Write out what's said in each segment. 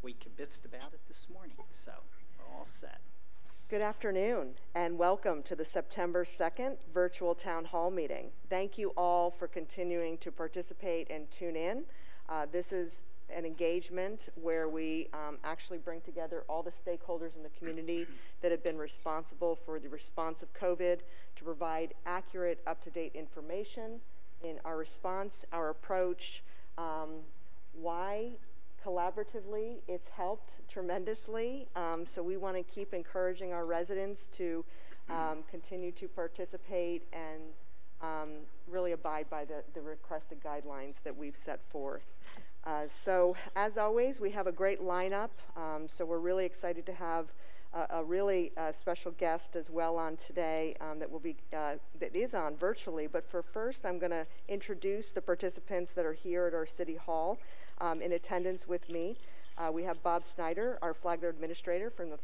we kibitzed about it this morning, so we're all set. Good afternoon and welcome to the September 2nd virtual town hall meeting. Thank you all for continuing to participate and tune in. This is an engagement where we actually bring together all the stakeholders in the community that have been responsible for the response of COVID to provide accurate, up-to-date information in our response, our approach, why collaboratively it's helped tremendously. So we want to keep encouraging our residents to continue to participate and really abide by the requested guidelines that we've set forth. So as always, we have a great lineup. So we're really excited to have a really special guest as well on today that is on virtually. But for first, I'm going to introduce the participants that are here at our City Hall in attendance with me. We have Bob Snyder, our Flagler Administrator from the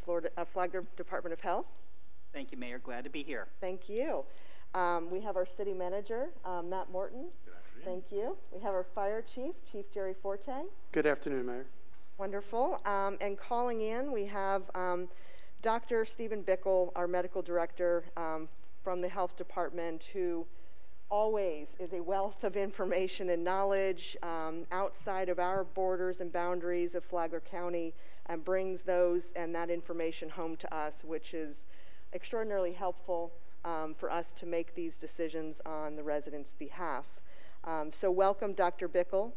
Flagler Department of Health. Thank you, Mayor. Glad to be here. Thank you. We have our City Manager, Matt Morton. Thank you. We have our Fire Chief, Chief Jerry Forte. Good afternoon, Mayor. Wonderful. And calling in, we have Dr. Stephen Bickle, our Medical Director from the Health Department, who always is a wealth of information and knowledge outside of our borders and boundaries of Flagler County, and brings those and that information home to us, which is extraordinarily helpful for us to make these decisions on the residents' behalf. So welcome, Dr. Bickle.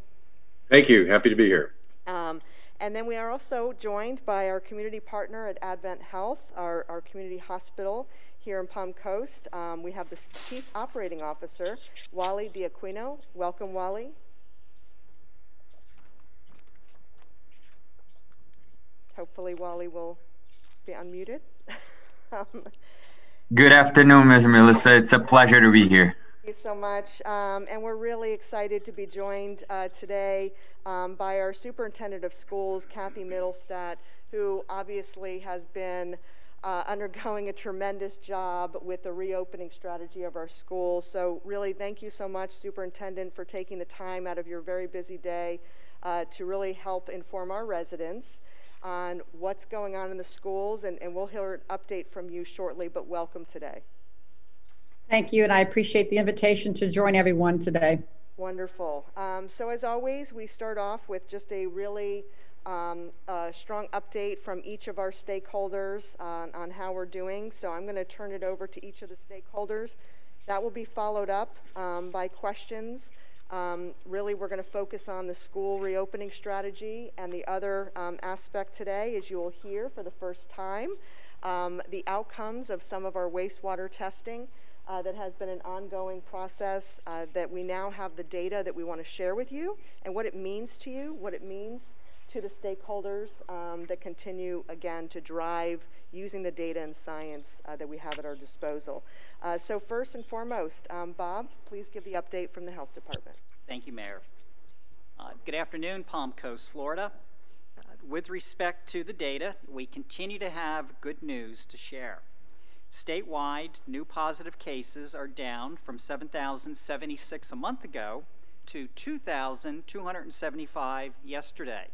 Thank you. Happy to be here. And then we are also joined by our community partner at Advent Health, our community hospital here in Palm Coast. We have the Chief Operating Officer, Wally Diaquino. Welcome, Wally. Hopefully Wally will be unmuted. Good afternoon, Ms. Melissa. It's a pleasure to be here. Thank you so much. And we're really excited to be joined today by our Superintendent of Schools, Kathy Middlestat, who obviously has been undergoing a tremendous job with the reopening strategy of our schools. So really thank you so much, Superintendent, for taking the time out of your very busy day to really help inform our residents on what's going on in the schools. And we'll hear an update from you shortly, but welcome today. Thank you, and I appreciate the invitation to join everyone today. Wonderful. So as always, we start off with just a really strong update from each of our stakeholders on how we're doing. So I'm going to turn it over to each of the stakeholders. That will be followed up by questions. Really, we're going to focus on the school reopening strategy, and the other aspect today, as you will hear for the first time, the outcomes of some of our wastewater testing. That has been an ongoing process that we now have the data that we want to share with you, and what it means to you, what it means to the stakeholders that continue, again, to drive using the data and science that we have at our disposal. So first and foremost, Bob, please give the update from the Health Department. Thank you, Mayor. Good afternoon, Palm Coast, Florida. With respect to the data, we continue to have good news to share. Statewide, new positive cases are down from 7,076 a month ago to 2,275 yesterday.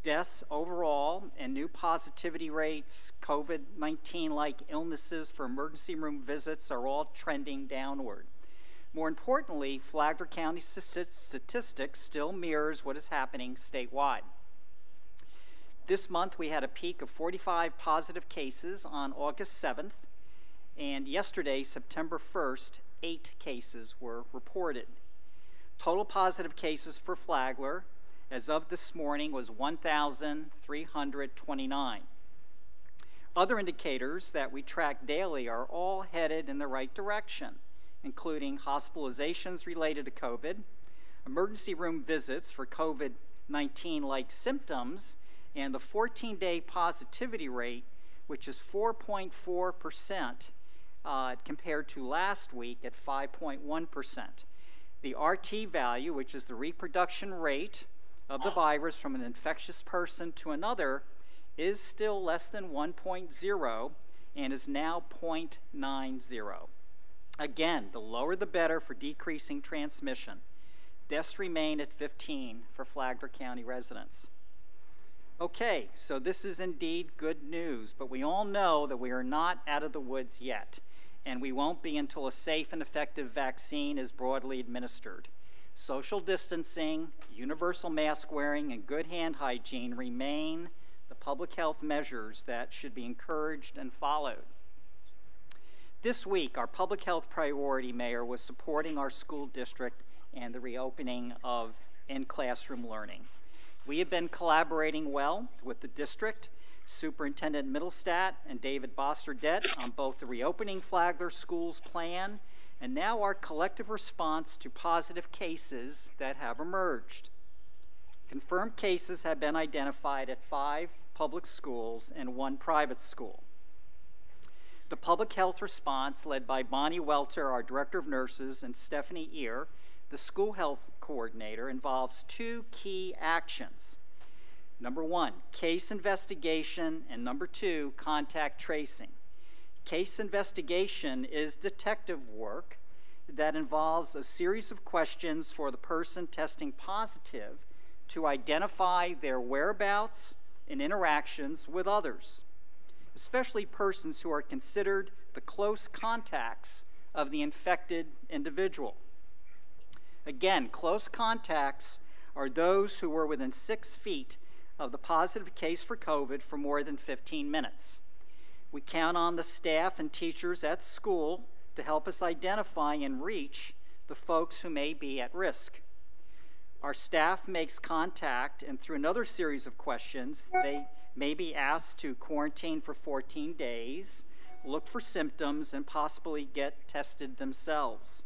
Deaths overall and new positivity rates, COVID-19-like illnesses for emergency room visits are all trending downward. More importantly, Flagler County statistics still mirrors what is happening statewide. This month we had a peak of 45 positive cases on August 7th. And yesterday, September 1st, 8 cases were reported. Total positive cases for Flagler, as of this morning, was 1,329. Other indicators that we track daily are all headed in the right direction, including hospitalizations related to COVID, emergency room visits for COVID-19-like symptoms, and the 14-day positivity rate, which is 4.4%. Compared to last week at 5.1%. The RT value, which is the reproduction rate of the virus from an infectious person to another, is still less than 1.0 and is now 0.90. Again, the lower the better for decreasing transmission. Deaths remain at 15 for Flagler County residents. Okay, so this is indeed good news, but we all know that we are not out of the woods yet, and we won't be until a safe and effective vaccine is broadly administered. Social distancing, universal mask wearing, and good hand hygiene remain the public health measures that should be encouraged and followed. This week, our public health priority, Mayor, was supporting our school district and the reopening of in-classroom learning. We have been collaborating well with the district, Superintendent Middlestat and David Bosterdet on both the reopening Flagler schools plan and now our collective response to positive cases that have emerged. Confirmed cases have been identified at 5 public schools and 1 private school. The public health response, led by Bonnie Welter, our Director of Nurses, and Stephanie Ear, the school health coordinator, involves 2 key actions. Number 1, case investigation, and number 2, contact tracing. Case investigation is detective work that involves a series of questions for the person testing positive to identify their whereabouts and interactions with others, especially persons who are considered the close contacts of the infected individual. Again, close contacts are those who were within 6 feet of the positive case for COVID for more than 15 minutes. We count on the staff and teachers at school to help us identify and reach the folks who may be at risk. Our staff makes contact, and through another series of questions, they may be asked to quarantine for 14 days, look for symptoms, and possibly get tested themselves.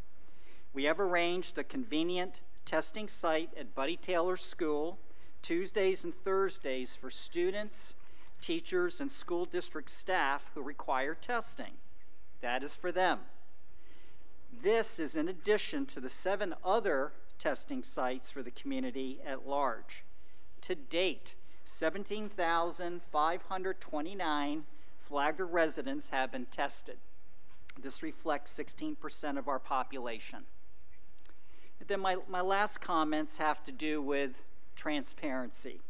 We have arranged a convenient testing site at Buddy Taylor School, Tuesdays and Thursdays for students, teachers, and school district staff who require testing. That is for them. This is in addition to the 7 other testing sites for the community at large. To date, 17,529 Flagler residents have been tested. This reflects 16% of our population. And then my last comments have to do with transparency.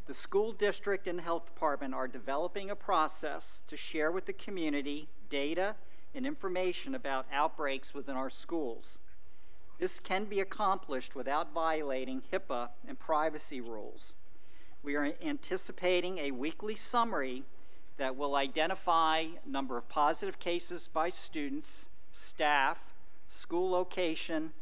The school district and health department are developing a process to share with the community data and information about outbreaks within our schools. This can be accomplished without violating HIPAA and privacy rules. We are anticipating a weekly summary that will identify number of positive cases by students, staff, school location,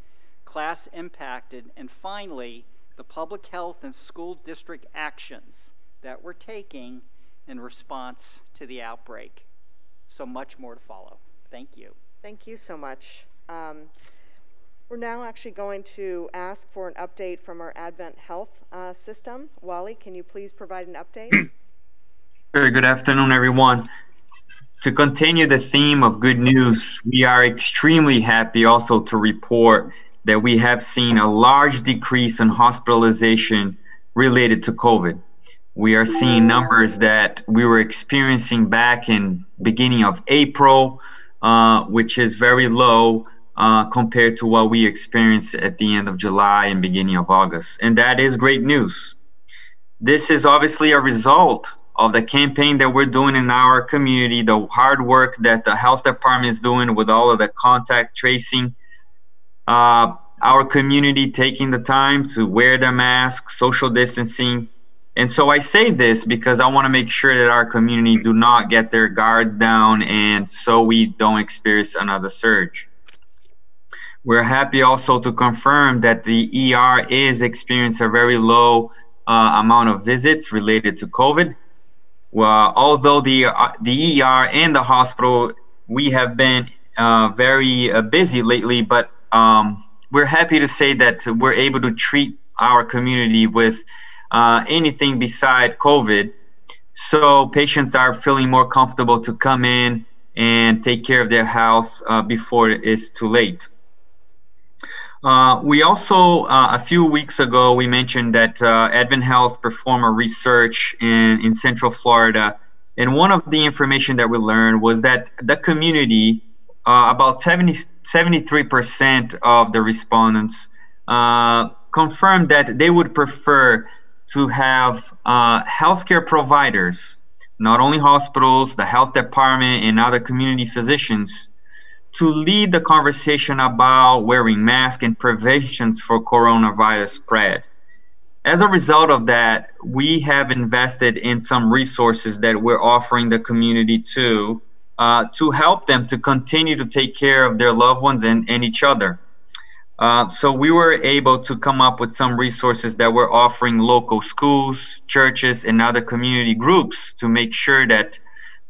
class impacted, and finally, the public health and school district actions that we're taking in response to the outbreak. So much more to follow. Thank you. Thank you so much. We're now actually going to ask for an update from our Advent Health system. Wally, can you please provide an update? Sure, good afternoon, everyone. To continue the theme of good news, we are extremely happy also to report that we have seen a large decrease in hospitalization related to COVID. We are seeing numbers that we were experiencing back in beginning of April, which is very low compared to what we experienced at the end of July and beginning of August. And that is great news. This is obviously a result of the campaign that we're doing in our community, the hard work that the health department is doing with all of the contact tracing, our community taking the time to wear the mask, social distancing. And so I say this because I want to make sure that our community do not get their guards down and so we don't experience another surge. We're happy also to confirm that the ER is experiencing a very low amount of visits related to COVID. Well, although the ER and the hospital, we have been very busy lately, but we're happy to say that we're able to treat our community with anything beside COVID. So patients are feeling more comfortable to come in and take care of their health before it's too late. We also, a few weeks ago, we mentioned that Advent Health performed a research in Central Florida. And one of the information that we learned was that the community, about 73% of the respondents confirmed that they would prefer to have healthcare providers, not only hospitals, the health department, and other community physicians, to lead the conversation about wearing masks and preventions for coronavirus spread. As a result of that, we have invested in some resources that we're offering the community to help them to continue to take care of their loved ones and each other. So we were able to come up with some resources that we're offering local schools, churches, and other community groups to make sure that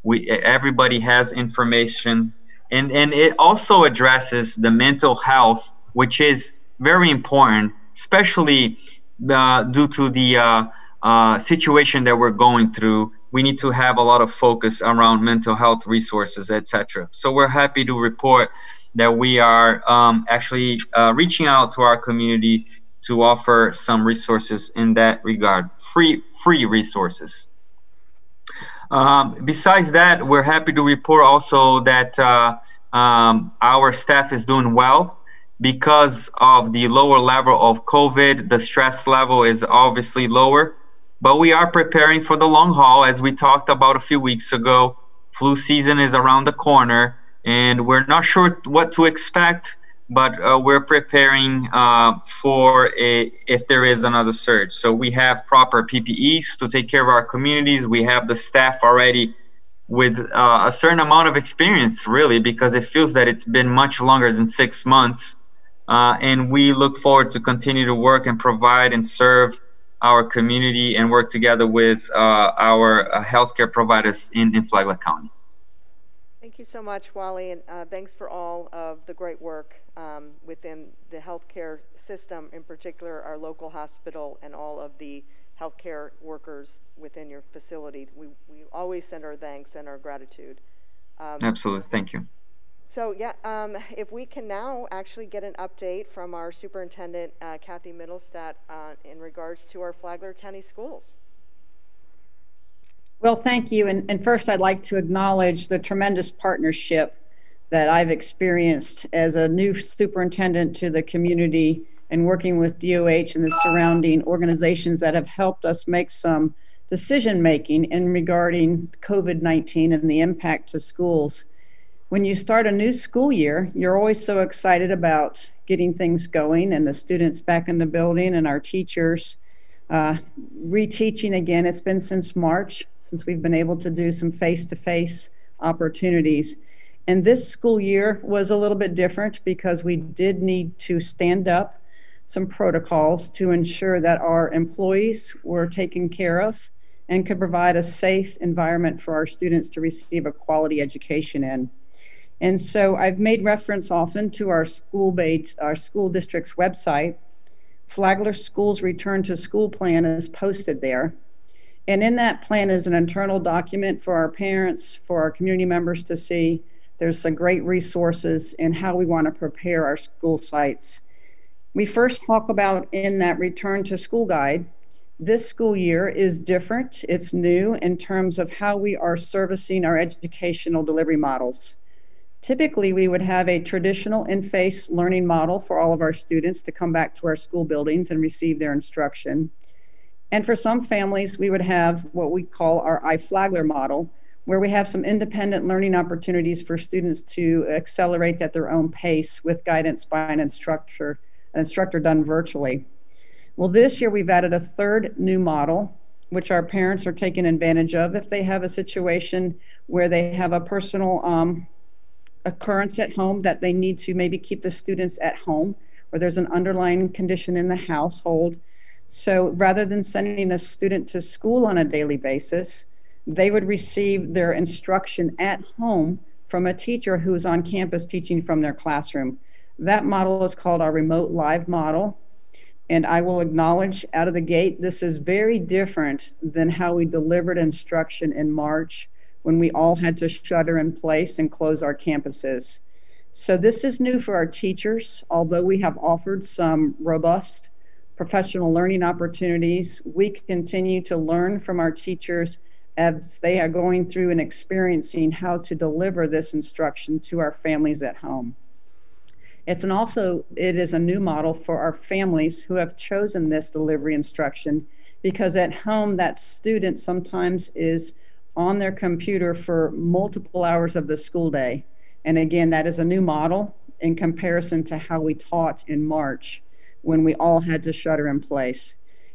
everybody has information. And it also addresses the mental health, which is very important, especially due to the situation that we're going through. We need to have a lot of focus around mental health resources, etc. So we're happy to report that we are actually reaching out to our community to offer some resources in that regard, free resources. Besides that, we're happy to report also that our staff is doing well. Because of the lower level of COVID, the stress level is obviously lower, but we are preparing for the long haul. As we talked about a few weeks ago, flu season is around the corner, and we're not sure what to expect, but we're preparing if there is another surge. So we have proper PPEs to take care of our communities. We have the staff already with a certain amount of experience, really, because it feels that it's been much longer than 6 months. And we look forward to continue to work and provide and serve our community and work together with our healthcare providers in Flagler County. Thank you so much, Wally, and thanks for all of the great work within the healthcare system, in particular our local hospital and all of the healthcare workers within your facility. We always send our thanks and our gratitude. Absolutely, thank you. So yeah, if we can now actually get an update from our superintendent, Kathy Middlestat, in regards to our Flagler County schools. Well, thank you. And first, I'd like to acknowledge the tremendous partnership that I've experienced as a new superintendent to the community and working with DOH and the surrounding organizations that have helped us make some decision-making in regarding COVID-19 and the impact to schools. When you start a new school year, you're always so excited about getting things going and the students back in the building and our teachers reteaching again. It's been since March since we've been able to do some face-to-face opportunities. And this school year was a little bit different because we did need to stand up some protocols to ensure that our employees were taken care of and could provide a safe environment for our students to receive a quality education in. And so I've made reference often to our school district's website. Flagler Schools Return to School Plan is posted there. And in that plan is an internal document for our parents, for our community members to see. There's some great resources in how we want to prepare our school sites. We first talk about in that Return to School guide, this school year is different. It's new in terms of how we are servicing our educational delivery models. Typically, we would have a traditional in-face learning model for all of our students to come back to our school buildings and receive their instruction. And for some families, we would have what we call our iFlagler model, where we have some independent learning opportunities for students to accelerate at their own pace with guidance by an instructor done virtually. Well, this year we've added a third new model, which our parents are taking advantage of if they have a situation where they have a personal occurrence at home that they need to maybe keep the students at home, or there's an underlying condition in the household. So rather than sending a student to school on a daily basis, they would receive their instruction at home from a teacher who's on campus teaching from their classroom. That model is called our remote live model. And I will acknowledge out of the gate, this is very different than how we delivered instruction in March when we all had to shutter in place and close our campuses. So this is new for our teachers. Although we have offered some robust professional learning opportunities, we continue to learn from our teachers as they are going through and experiencing how to deliver this instruction to our families at home. It is a new model for our families who have chosen this delivery instruction because at home that student sometimes is on their computer for multiple hours of the school day. And again, that is a new model in comparison to how we taught in March when we all had to shutter in place.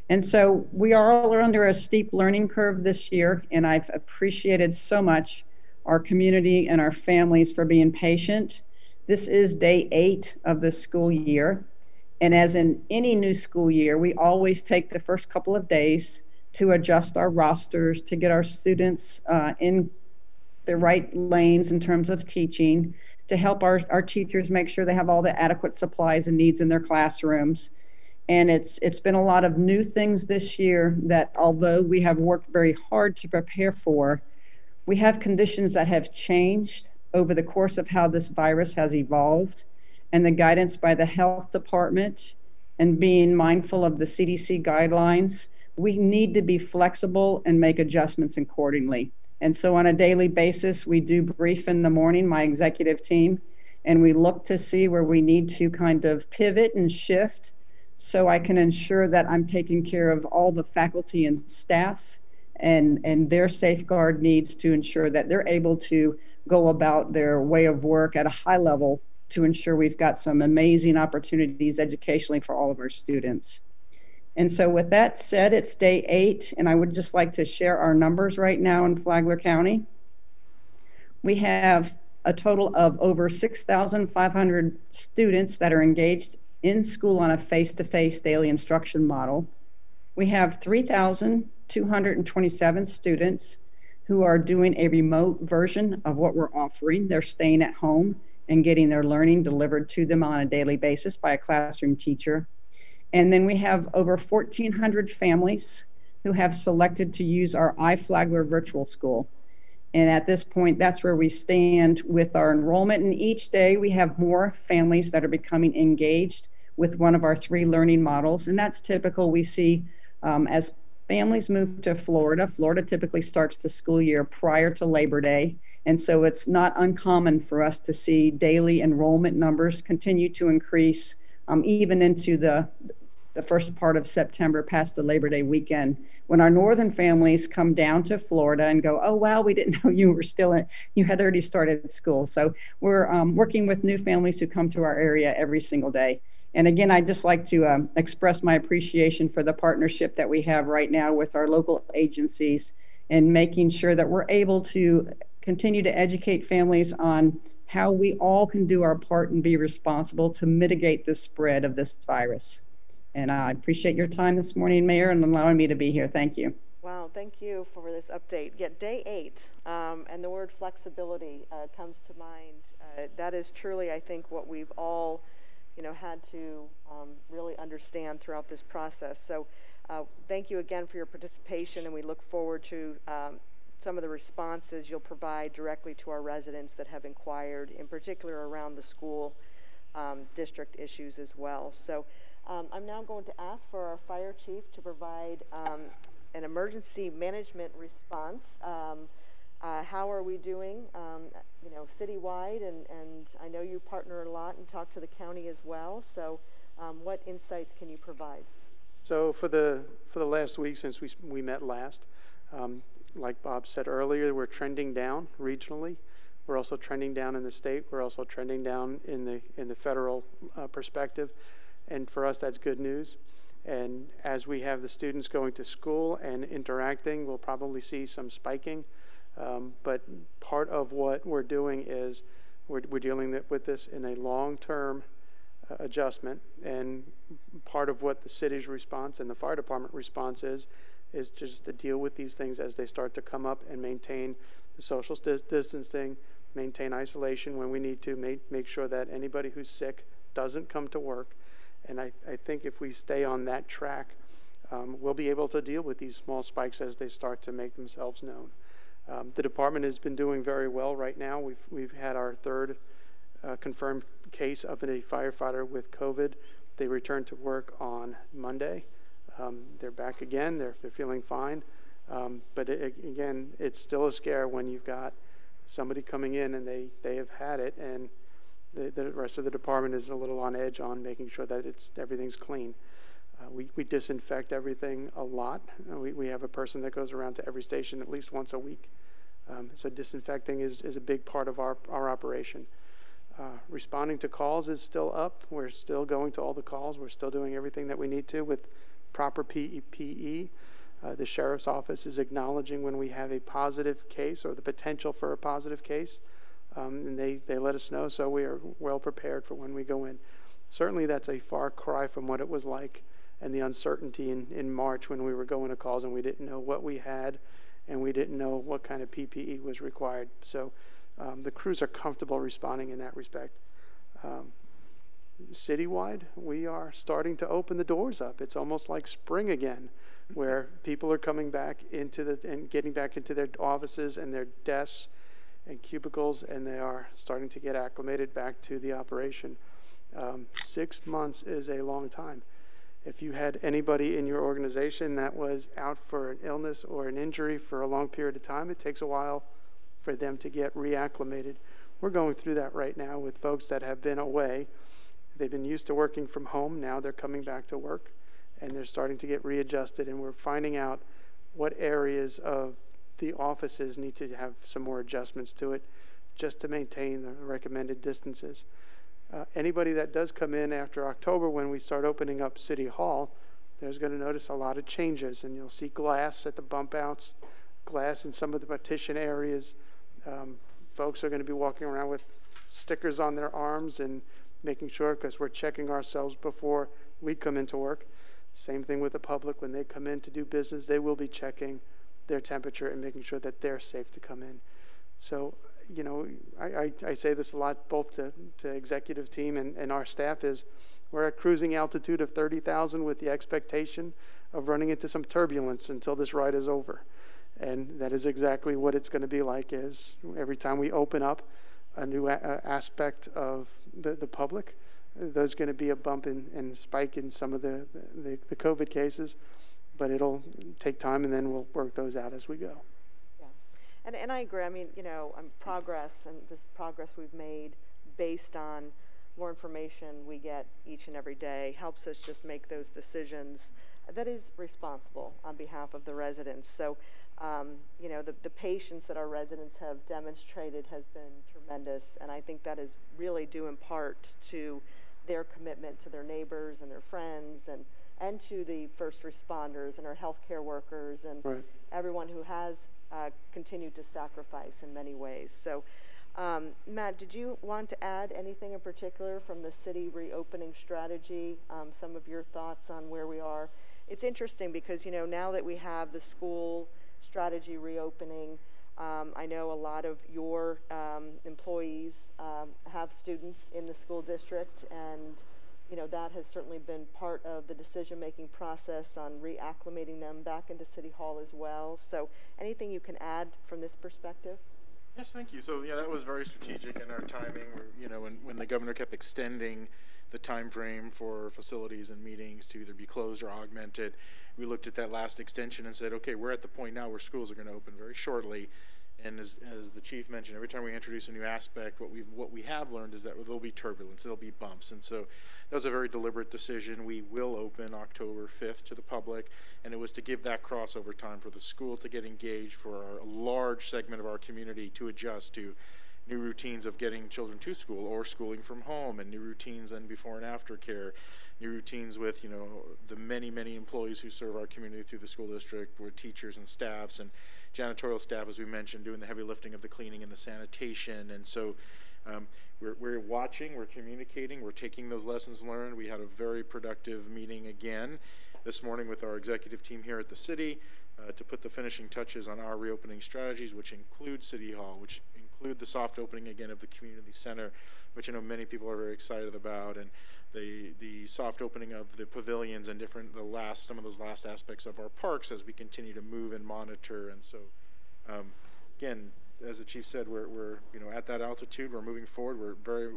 And so we are all under a steep learning curve this year, and I've appreciated so much our community and our families for being patient. This is day 8 of the school year. And as in any new school year, we always take the first couple of days to adjust our rosters, to get our students in the right lanes in terms of teaching, to help our teachers make sure they have all the adequate supplies and needs in their classrooms. And it's been a lot of new things this year that, although we have worked very hard to prepare for, we have conditions that have changed over the course of how this virus has evolved, and the guidance by the health department and being mindful of the CDC guidelines. We need to be flexible and make adjustments accordingly. And so on a daily basis, we do brief in the morning, my executive team, and we look to see where we need to kind of pivot and shift so I can ensure that I'm taking care of all the faculty and staff and their safeguard needs to ensure that they're able to go about their way of work at a high level to ensure we've got some amazing opportunities educationally for all of our students. And so with that said, it's day 8, and I would just like to share our numbers right now in Flagler County. We have a total of over 6,500 students that are engaged in school on a face-to-face daily instruction model. We have 3,227 students who are doing a remote version of what we're offering. They're staying at home and getting their learning delivered to them on a daily basis by a classroom teacher. And then we have over 1,400 families who have selected to use our iFlagler virtual school. And at this point, that's where we stand with our enrollment. And each day we have more families that are becoming engaged with one of our 3 learning models. And that's typical. We see as families move to Florida, Florida typically starts the school year prior to Labor Day. And so it's not uncommon for us to see daily enrollment numbers continue to increase even into the first part of September past the Labor Day weekend, when our northern families come down to Florida and go, oh, wow, we didn't know you were you had already started school. So we're working with new families who come to our area every single day. And again, I'd just like to express my appreciation for the partnership that we have right now with our local agencies and making sure that we're able to continue to educate families on how we all can do our part and be responsible to mitigate the spread of this virus. And I appreciate your time this morning, Mayor, and allowing me to be here. Thank you. Wow, thank you for this update. Yeah, day 8, and the word flexibility comes to mind. That is truly, I think, what we've all, had to really understand throughout this process. So thank you again for your participation, and we look forward to some of the responses you'll provide directly to our residents that have inquired, in particular around the school district issues as well. So I'm now going to ask for our fire chief to provide an emergency management response. How are we doing, citywide? And I know you partner a lot and talk to the county as well. So what insights can you provide? So for the last week since we met last, like Bob said earlier, we're trending down regionally. We're also trending down in the state. We're also trending down in the federal perspective. And for us, that's good news. And as we have the students going to school and interacting, we'll probably see some spiking. But part of what we're doing is we're dealing with this in a long-term adjustment. And part of what the city's response and the fire department response is just to deal with these things as they start to come up and maintain the social distancing, maintain isolation when we need to, make sure that anybody who's sick doesn't come to work. And I think if we stay on that track, we'll be able to deal with these small spikes as they start to make themselves known. The department has been doing very well right now. We've had our 3rd confirmed case of a firefighter with COVID. They returned to work on Monday. They're back again. They're feeling fine. But again, it's still a scare when you've got somebody coming in and they have had it, and the rest of the department is a little on edge on making sure that everything's clean. We disinfect everything a lot. We have a person that goes around to every station at least once a week. So disinfecting is a big part of our operation. Responding to calls is still up. We're still going to all the calls. We're still doing everything that we need to with proper PPE. The sheriff's office is acknowledging when we have a positive case or the potential for a positive case, and they let us know, so we are well prepared for when we go in. Certainly that's a far cry from what it was like and the uncertainty in March when we were going to calls and we didn't know what we had and we didn't know what kind of PPE was required. So the crews are comfortable responding in that respect. Citywide, we are starting to open the doors up. It's almost like spring again, where people are coming back and getting back into their offices and their desks and cubicles, and they are starting to get acclimated back to the operation. 6 months is a long time. If you had anybody in your organization that was out for an illness or an injury for a long period of time, it takes a while for them to get reacclimated. We're going through that right now with folks that have been away. They've been used to working from home. Now they're coming back to work, and they're starting to get readjusted, and we're finding out what areas of the offices need to have some more adjustments to it just to maintain the recommended distances. Anybody that does come in after October, when we start opening up City Hall, there's going to notice a lot of changes, and you'll see glass at the bump outs, glass in some of the partition areas. Folks are going to be walking around with stickers on their arms and making sure, because we're checking ourselves before we come into work. Same thing with the public. When they come in to do business, they will be checking their temperature and making sure that they're safe to come in. So, you know, I say this a lot both to executive team and our staff is we're at cruising altitude of 30,000 with the expectation of running into some turbulence until this ride is over. And that is exactly what it's going to be like, is every time we open up a new aspect of the public, there's going to be a bump and spike in some of the COVID cases, but it'll take time, and then we'll work those out as we go. Yeah, and I agree. I mean, you know, progress, and this progress we've made based on more information we get each and every day helps us just make those decisions that is responsible on behalf of the residents. So, you know, the patience that our residents have demonstrated has been tremendous, and I think that is really due in part to their commitment to their neighbors and their friends and to the first responders and our healthcare workers and right. everyone who has continued to sacrifice in many ways. So, Matt, did you want to add anything in particular from the city reopening strategy, some of your thoughts on where we are? It's interesting because, you know, now that we have the school strategy reopening, I know a lot of your employees have students in the school district, and you know that has certainly been part of the decision-making process on reacclimating them back into City Hall as well. So anything you can add from this perspective? Yes, thank you. So yeah, that was very strategic in our timing. You know, when the governor kept extending the time frame for facilities and meetings to either be closed or augmented, we looked at that last extension and said, okay, we're at the point now where schools are going to open very shortly. And as the chief mentioned, every time we introduce a new aspect, what we have learned is that there'll be turbulence, there'll be bumps. And so that was a very deliberate decision. We will open October 5th to the public, and it was to give that crossover time for the school to get engaged, for a large segment of our community to adjust to new routines of getting children to school or schooling from home, and new routines and before and after care, new routines with, you know, the many, many employees who serve our community through the school district, with teachers and staffs and janitorial staff, as we mentioned, doing the heavy lifting of the cleaning and the sanitation. And so we're watching, we're communicating, we're taking those lessons learned. We had a very productive meeting again this morning with our executive team here at the city to put the finishing touches on our reopening strategies, which include City Hall, which include the soft opening again of the community center, which I know many people are very excited about, and the soft opening of the pavilions and some of those last aspects of our parks as we continue to move and monitor. And so again, as the chief said, we're you know, at that altitude, we're moving forward, we're very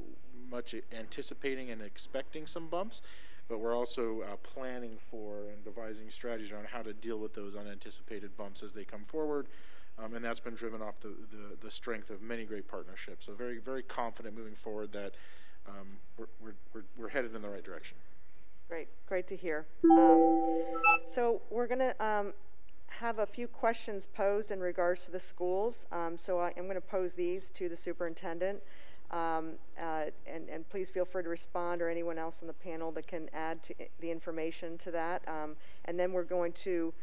much anticipating and expecting some bumps, but we're also planning for and devising strategies around how to deal with those unanticipated bumps as they come forward. And that's been driven off the strength of many great partnerships. So very, very confident moving forward that we're headed in the right direction. Great to hear. So we're going to have a few questions posed in regards to the schools. So I'm going to pose these to the superintendent. And please feel free to respond, or anyone else on the panel that can add to the information to that. And then we're going to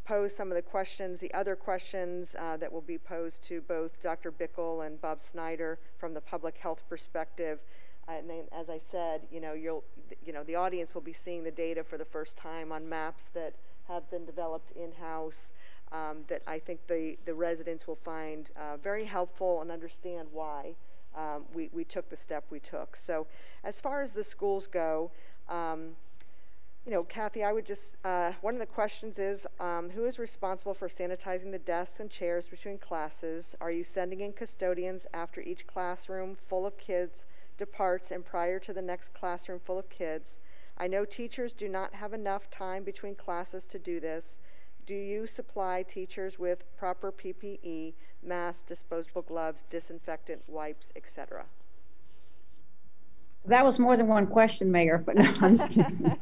pose some of the questions, the other questions that will be posed to both Dr. Bickle and Bob Snyder from the public health perspective. And then, as I said, the audience will be seeing the data for the first time on maps that have been developed in-house that I think the residents will find very helpful and understand why we took the step we took. So as far as the schools go, Kathy, I would just, one of the questions is, who is responsible for sanitizing the desks and chairs between classes? Are you sending in custodians after each classroom full of kids departs and prior to the next classroom full of kids? I know teachers do not have enough time between classes to do this. Do you supply teachers with proper PPE, masks, disposable gloves, disinfectant wipes, etc.? So that was more than one question, Mayor, but no, I'm just kidding.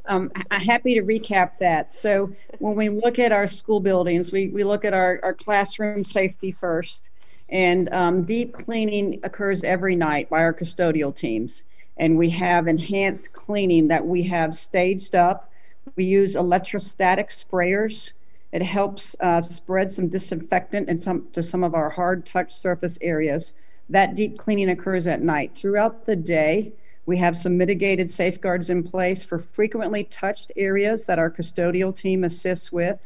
I'm happy to recap that. So when we look at our school buildings, we look at our classroom safety first, and deep cleaning occurs every night by our custodial teams. And we have enhanced cleaning that we have staged up. We use electrostatic sprayers. It helps spread some disinfectant to some of our hard touch surface areas. That deep cleaning occurs at night. Throughout the day, we have some mitigated safeguards in place for frequently touched areas that our custodial team assists with.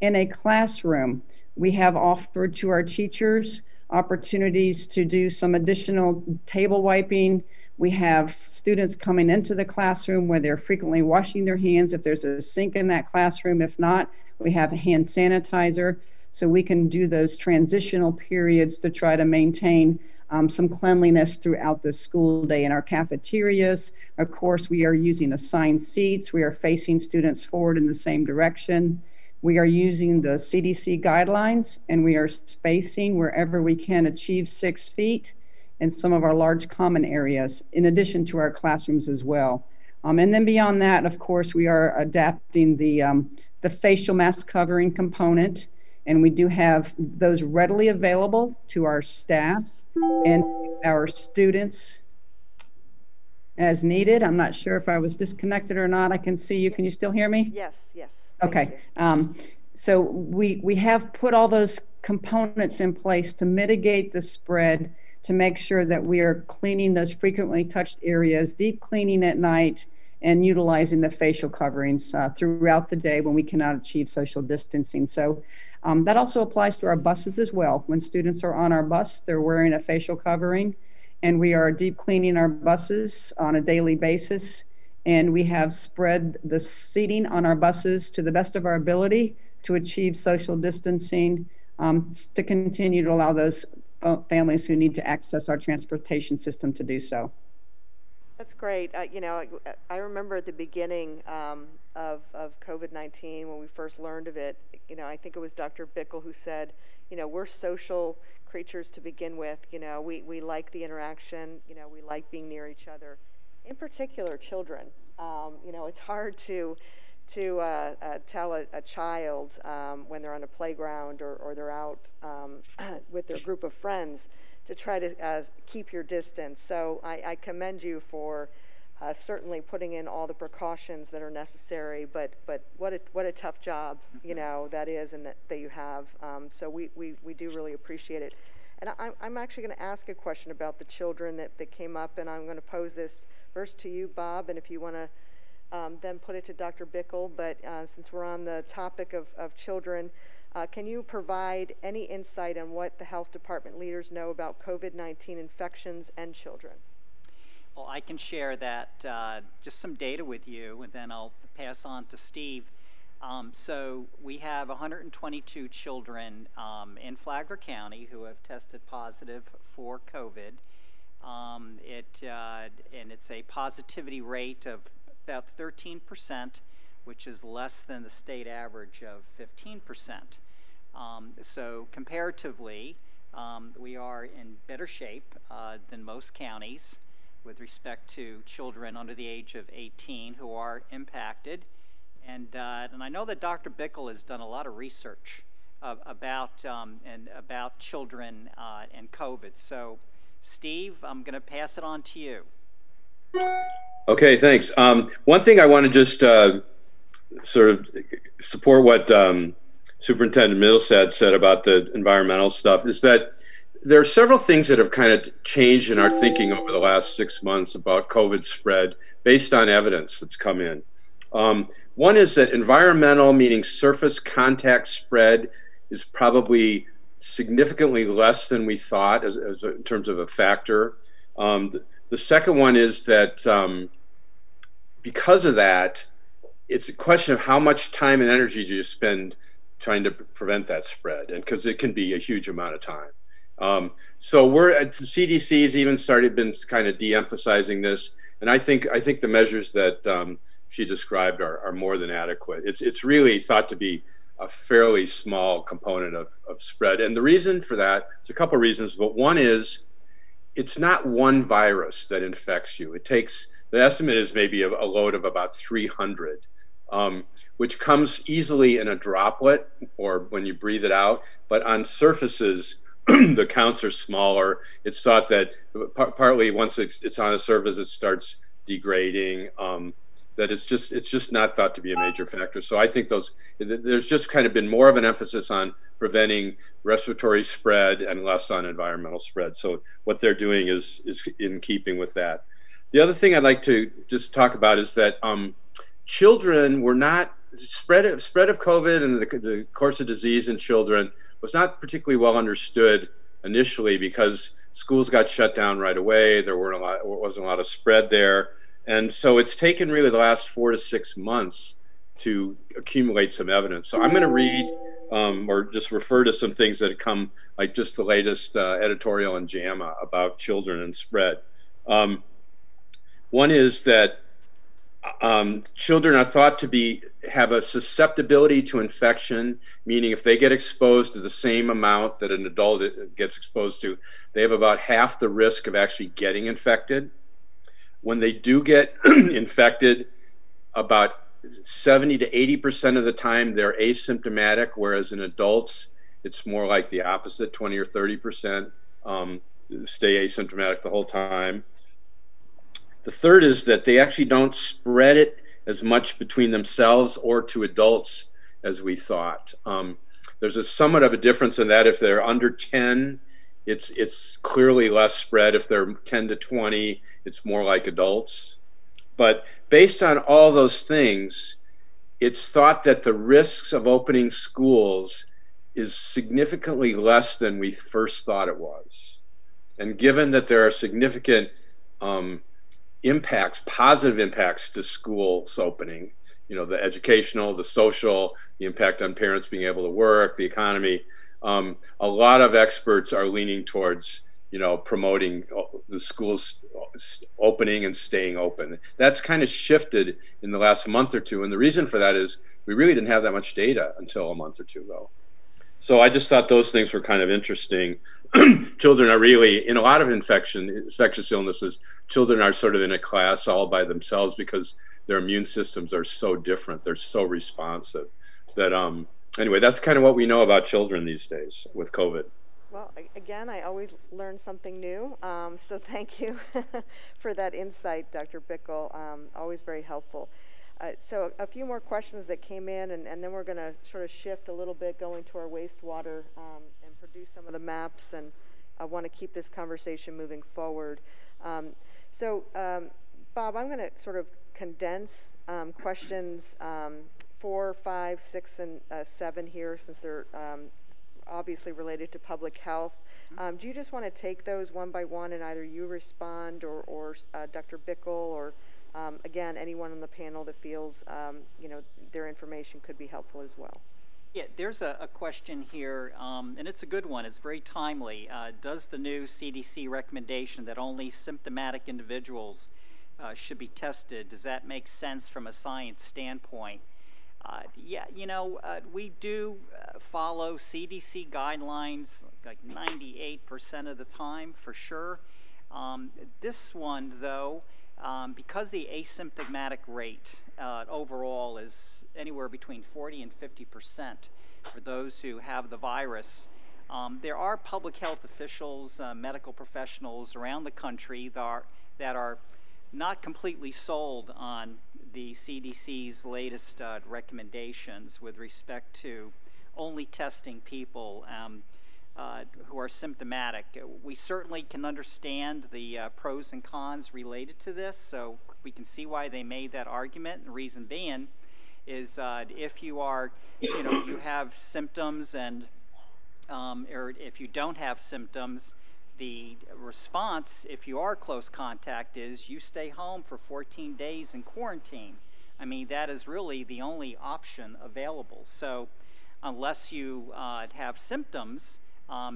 In a classroom, we have offered to our teachers opportunities to do some additional table wiping. We have students coming into the classroom where they're frequently washing their hands if there's a sink in that classroom. If not, we have a hand sanitizer. So we can do those transitional periods to try to maintain some cleanliness throughout the school day. In our cafeterias, of course, we are using assigned seats. We are facing students forward in the same direction. We are using the CDC guidelines, and we are spacing wherever we can achieve 6 feet in some of our large common areas, in addition to our classrooms as well. And then beyond that, of course, we are adapting the facial mask covering component, and we do have those readily available to our staff and our students as needed. I'm not sure if I was disconnected or not. I can see you. Can you still hear me? Yes. Okay. So we have put all those components in place to mitigate the spread, to make sure that we are cleaning those frequently touched areas, deep cleaning at night, and utilizing the facial coverings throughout the day when we cannot achieve social distancing. So that also applies to our buses as well. When students are on our bus, they're wearing a facial covering, and we are deep cleaning our buses on a daily basis. And we have spread the seating on our buses to the best of our ability to achieve social distancing, to continue to allow those families who need to access our transportation system to do so. That's great. I remember at the beginning of COVID-19, when we first learned of it, I think it was Dr. Bickle who said, we're social creatures to begin with. We like the interaction. We like being near each other. In particular, children. It's hard to tell a child when they're on a playground or they're out with their group of friends to try to keep your distance. So I commend you for certainly putting in all the precautions that are necessary, but what a tough job, that is, and that you have. So we do really appreciate it. And I'm actually going to ask a question about the children that came up, and I'm going to pose this first to you, Bob, and if you want to then put it to Dr. Bickle. But since we're on the topic of children, can you provide any insight on what the health department leaders know about COVID-19 infections and children? Well, I can share that, just some data with you, and then I'll pass on to Steve. So we have 122 children in Flagler County who have tested positive for COVID. And it's a positivity rate of about 13%, which is less than the state average of 15%. So comparatively, we are in better shape than most counties. with respect to children under the age of 18 who are impacted. And I know that Dr. Bickle has done a lot of research about children and COVID. So, Steve, I'm going to pass it on to you. Okay, thanks. One thing I want to just sort of support what Superintendent Middlesex said about the environmental stuff is that there are several things that have kind of changed in our thinking over the last 6 months about COVID spread based on evidence that's come in. One is that environmental, meaning surface contact spread, is probably significantly less than we thought in terms of a factor. The second one is that because of that, it's a question of how much time and energy do you spend trying to prevent that spread, and because it can be a huge amount of time. So the CDC has even been kind of de-emphasizing this, and I think the measures that she described are more than adequate. It's really thought to be a fairly small component of spread, and the reason for that, there's a couple of reasons, but one is it's not one virus that infects you. The estimate is maybe a load of about 300, which comes easily in a droplet or when you breathe it out, but on surfaces, the counts are smaller. It's thought that partly once it's on a surface, it starts degrading, that it's just not thought to be a major factor. So I think there's just kind of been more of an emphasis on preventing respiratory spread and less on environmental spread. So what they're doing is in keeping with that. The other thing I'd like to just talk about is that children were not, spread of COVID and the course of disease in children was not particularly well understood initially because schools got shut down right away. There wasn't a lot of spread there. And so it's taken really the last 4 to 6 months to accumulate some evidence. So I'm going to read or just refer to some things that have come, like just the latest editorial in JAMA about children and spread. One is that children are thought to have a susceptibility to infection, meaning if they get exposed to the same amount that an adult gets exposed to, they have about half the risk of actually getting infected. When they do get infected, about 70 to 80% of the time they're asymptomatic, whereas in adults, it's more like the opposite, 20 or 30% stay asymptomatic the whole time. The third is that they actually don't spread it as much between themselves or to adults as we thought. There's somewhat of a difference in that if they're under 10, it's clearly less spread. If they're 10 to 20, it's more like adults. But based on all those things, it's thought that the risks of opening schools is significantly less than we first thought it was. And given that there are significant impacts, positive impacts to schools opening, the educational, the social, the impact on parents being able to work, the economy, a lot of experts are leaning towards, promoting the schools opening and staying open. That's kind of shifted in the last month or two. And the reason for that is we really didn't have that much data until a month or two ago. So I just thought those things were kind of interesting. Children are really, in a lot of infectious illnesses, children are sort of in a class all by themselves because their immune systems are so different. They're so responsive that, anyway, that's kind of what we know about children these days with COVID. Well, again, I always learn something new. So thank you for that insight, Dr. Bickle. Always very helpful. So a few more questions that came in, and then we're going to sort of shift a little bit going to our wastewater and produce some of the maps, and I want to keep this conversation moving forward. Bob, I'm going to sort of condense questions 4, 5, 6, and 7 here, since they're obviously related to public health. Do you just want to take those one by one and either you respond or Dr. Bickle or again, anyone on the panel that feels, their information could be helpful as well? Yeah, there's a question here, and it's a good one. It's very timely. Does the new CDC recommendation that only symptomatic individuals should be tested, does that make sense from a science standpoint? Yeah, we do follow CDC guidelines like 98% of the time, for sure. This one, though, because the asymptomatic rate overall is anywhere between 40 and 50% for those who have the virus, there are public health officials, medical professionals around the country that are not completely sold on the CDC's latest recommendations with respect to only testing people who are symptomatic. We certainly can understand the pros and cons related to this, so we can see why they made that argument. And the reason being is if you are, you have symptoms and or if you don't have symptoms, the response, if you are close contact, is you stay home for 14 days in quarantine. I mean, that is really the only option available. So unless you have symptoms,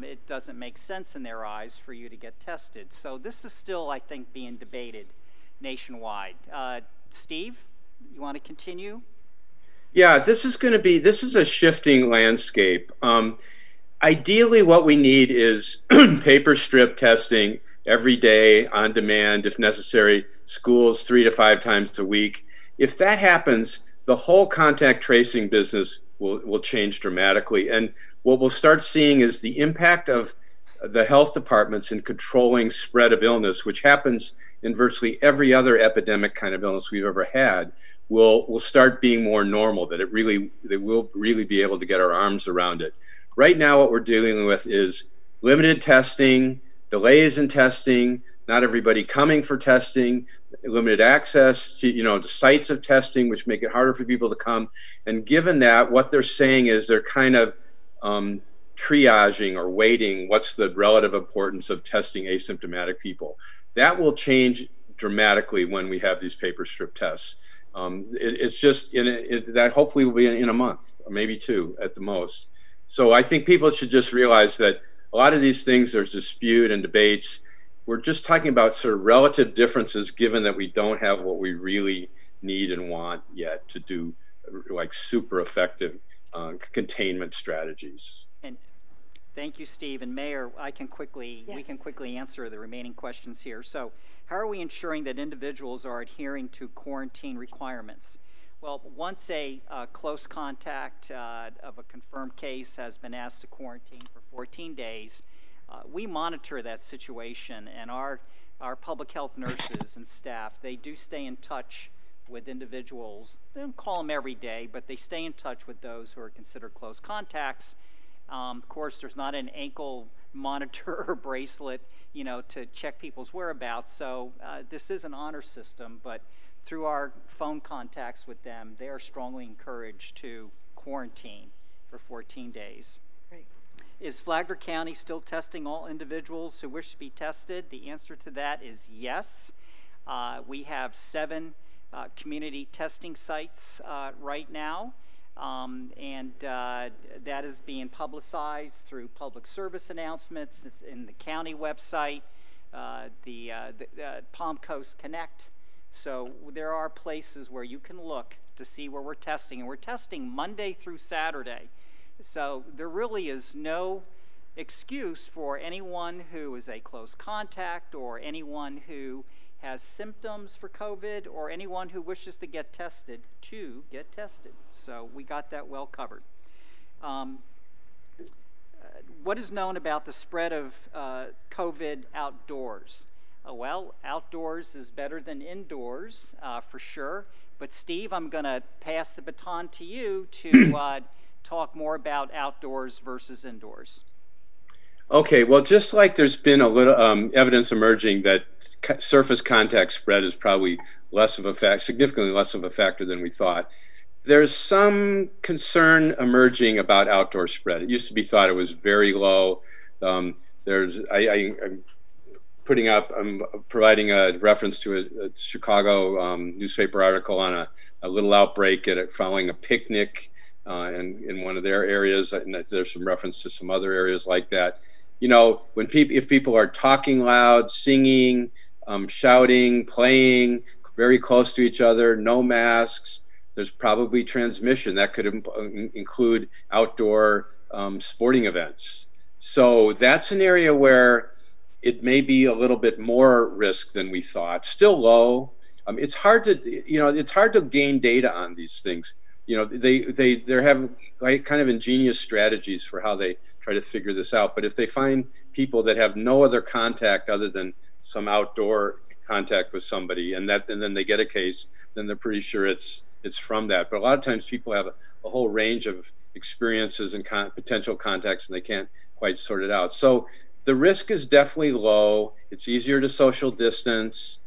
it doesn't make sense in their eyes for you to get tested. So this is still, I think, being debated nationwide. Steve, you want to continue? Yeah, this is a shifting landscape. Ideally, what we need is paper strip testing every day on demand, if necessary, schools 3 to 5 times a week. If that happens, the whole contact tracing business will change dramatically. And what we'll start seeing is the impact of the health departments in controlling spread of illness, which happens in virtually every other epidemic kind of illness we've ever had, will start being more normal, that they will really be able to get our arms around it. Right now, what we're dealing with is limited testing, delays in testing, not everybody coming for testing, limited access to, to sites of testing, which make it harder for people to come. And given that, what they're saying is they're kind of triaging or weighting what's the relative importance of testing asymptomatic people. That will change dramatically when we have these paper strip tests. It's just, that hopefully will be in a month, or maybe 2 at the most. So I think people should just realize that a lot of these things, there's dispute and debates. We're just talking about sort of relative differences, given that we don't have what we really need and want yet to do like super effective containment strategies. And thank you, Steve. And Mayor, we can quickly answer the remaining questions here. So how are we ensuring that individuals are adhering to quarantine requirements? Well, once a close contact of a confirmed case has been asked to quarantine for 14 days, we monitor that situation, and our public health nurses and staff, they do stay in touch with individuals. They don't call them every day, but they stay in touch with those who are considered close contacts. Of course, there's not an ankle monitor or bracelet, to check people's whereabouts. So this is an honor system, but through our phone contacts with them, they are strongly encouraged to quarantine for 14 days. Great. Is Flagler County still testing all individuals who wish to be tested? The answer to that is yes. We have 7 community testing sites right now, and that is being publicized through public service announcements. It's in the county website, the Palm Coast Connect. So there are places where you can look to see where we're testing, and we're testing Monday through Saturday. So there really is no excuse for anyone who is a close contact or anyone who has symptoms for COVID or anyone who wishes to get tested. So we got that well covered. What is known about the spread of COVID outdoors? Well, outdoors is better than indoors, for sure. But Steve, I'm going to pass the baton to you to talk more about outdoors versus indoors. Okay, well, just like there's been a little evidence emerging that surface contact spread is probably less of a fact, significantly less of a factor than we thought. There's some concern emerging about outdoor spread. It used to be thought it was very low. I'm providing a reference to a Chicago newspaper article on a little outbreak following a picnic in one of their areas, and there's some reference to some other areas like that. If people are talking loud, singing, shouting, playing very close to each other, no masks, there's probably transmission. That could include outdoor sporting events. So that's an area where it may be a little bit more risk than we thought. Still low. It's hard to gain data on these things. They have like kind of ingenious strategies for how they try to figure this out. But if they find people that have no other contact other than some outdoor contact with somebody, and then they get a case, then they're pretty sure it's from that. But a lot of times people have a whole range of experiences and potential contacts, and they can't quite sort it out. So the risk is definitely low. It's easier to social distance.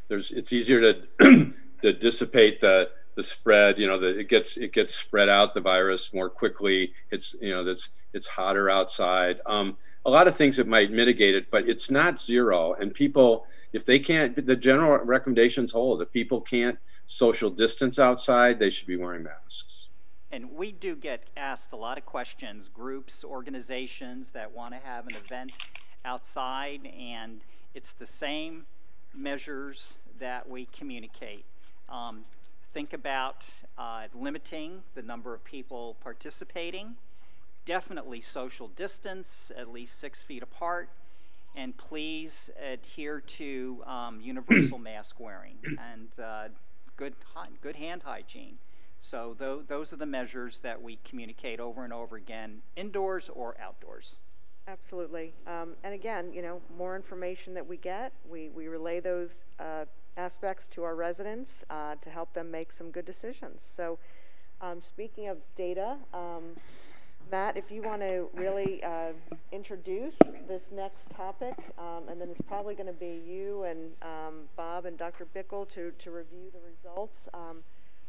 It's easier to dissipate the spread. It gets spread out, the virus, more quickly. It's hotter outside. A lot of things that might mitigate it, but it's not zero. And people, if they can't, the general recommendations hold. If people can't social distance outside, they should be wearing masks. And we do get asked a lot of questions, groups, organizations that want to have an event outside, and it's the same measures that we communicate. Think about limiting the number of people participating, definitely social distance, at least 6 feet apart, and please adhere to universal mask wearing and good hand hygiene. So those are the measures that we communicate over and over again, indoors or outdoors. Absolutely. And again, more information that we get, we relay those aspects to our residents to help them make some good decisions. So speaking of data, Matt, if you want to really introduce this next topic, and then it's probably going to be you and Bob and Dr. Bickle to review the results.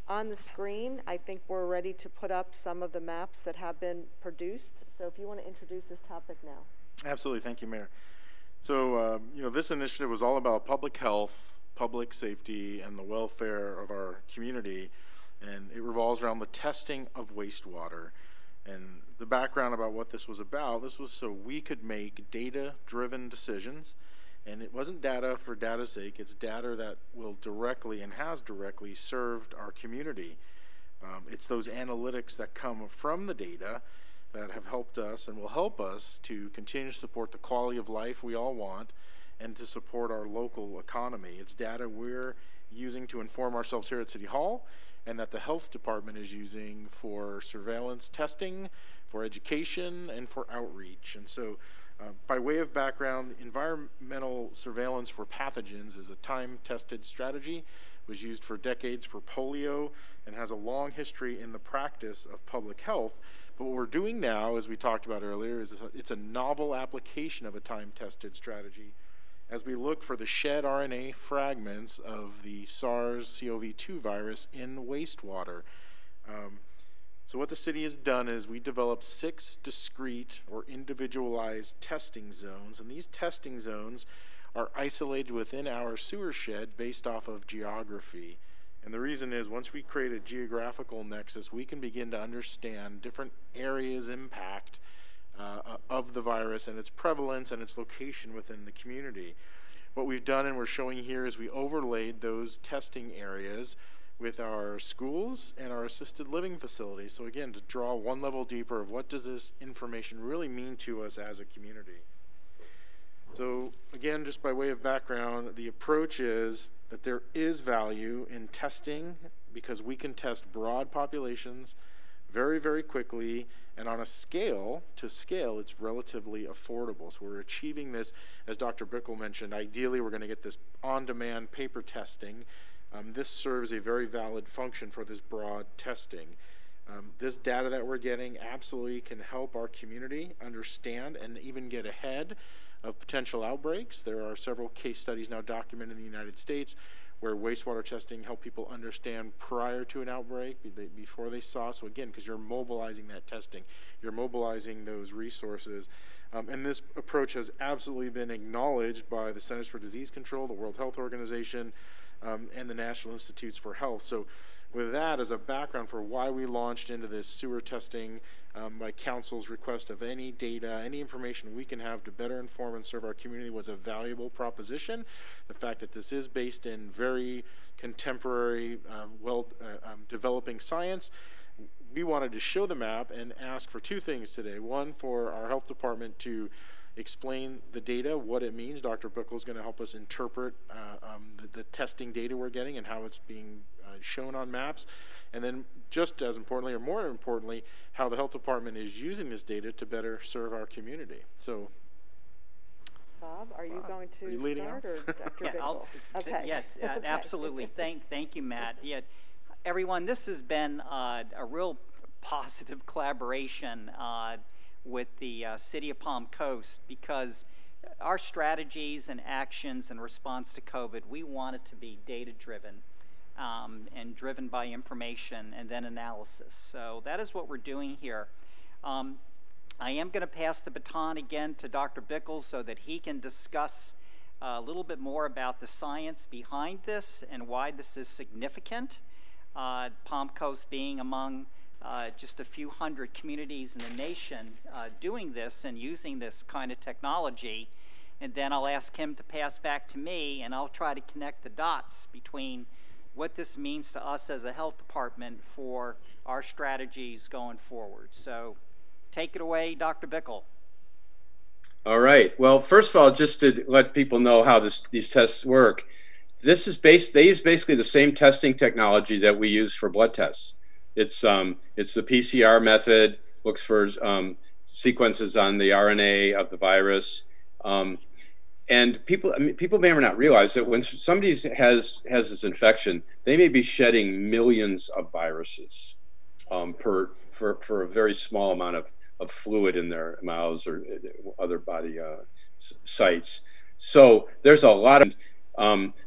On the screen, I think we're ready to put up some of the maps that have been produced. So if you want to introduce this topic now. Absolutely. Thank you, Mayor. So, this initiative was all about public health, public safety, and the welfare of our community. And it revolves around the testing of wastewater. And the background about what this was about, this was so we could make data-driven decisions. And it wasn't data for data's sake, it's data that will directly and has directly served our community. It's those analytics that come from the data that have helped us and will help us to continue to support the quality of life we all want and to support our local economy. It's data we're using to inform ourselves here at City Hall and that the health department is using for surveillance testing, for education, and for outreach. And so by way of background, environmental surveillance for pathogens is a time-tested strategy. It was used for decades for polio and has a long history in the practice of public health. But what we're doing now, as we talked about earlier, is it's a novel application of a time-tested strategy as we look for the shed RNA fragments of the SARS-CoV-2 virus in wastewater. So what the city has done is we developed 6 discrete or individualized testing zones, and these testing zones are isolated within our sewer shed based off of geography. And the reason is once we create a geographical nexus, we can begin to understand different areas' impact of the virus and its prevalence and its location within the community. What we've done and we're showing here is we overlaid those testing areas with our schools and our assisted living facilities. So again, to draw one level deeper of what does this information really mean to us as a community. So again, just by way of background, the approach is that there is value in testing because we can test broad populations very, very quickly, and on a scale, it's relatively affordable. So we're achieving this, as Dr. Bickle mentioned, ideally we're gonna get this on-demand paper testing. This serves a very valid function for this broad testing. This data that we're getting absolutely can help our community understand and even get ahead of potential outbreaks. There are several case studies now documented in the United States where wastewater testing help people understand prior to an outbreak, before they saw. So again, because you're mobilizing that testing, you're mobilizing those resources. And this approach has absolutely been acknowledged by the Centers for Disease Control, the World Health Organization, and the National Institutes for Health. So with that as a background for why we launched into this sewer testing by council's request of any data, any information we can have to better inform and serve our community was a valuable proposition. The fact that this is based in very contemporary, developing science, we wanted to show the map and ask for 2 things today. One, for our health department to explain the data, what it means. Dr. Bickle is going to help us interpret the testing data we're getting and how it's being shown on maps. And then just as importantly, or more importantly, how the health department is using this data to better serve our community. So, Bob, are you going to start, or Dr. Bickle? Okay. Yeah, Okay. absolutely. Thank you, Matt. Yeah, everyone, this has been a real positive collaboration with the City of Palm Coast, because our strategies and actions in response to COVID, we want it to be data-driven and driven by information and then analysis. So that is what we're doing here. I am going to pass the baton again to Dr. Bickle so that he can discuss a little bit more about the science behind this and why this is significant. Palm Coast being among just a few hundred communities in the nation doing this and using this kind of technology. And then I'll ask him to pass back to me, and I'll try to connect the dots between what this means to us as a health department for our strategies going forward. So take it away, Dr. Bickle. All right. Well, first of all, just to let people know how these tests work, they use basically the same testing technology that we use for blood tests. It's the PCR method, looks for sequences on the RNA of the virus. And people may or not realize that when somebody has this infection, they may be shedding millions of viruses for a very small amount of fluid in their mouths or other body sites. So there's a lot of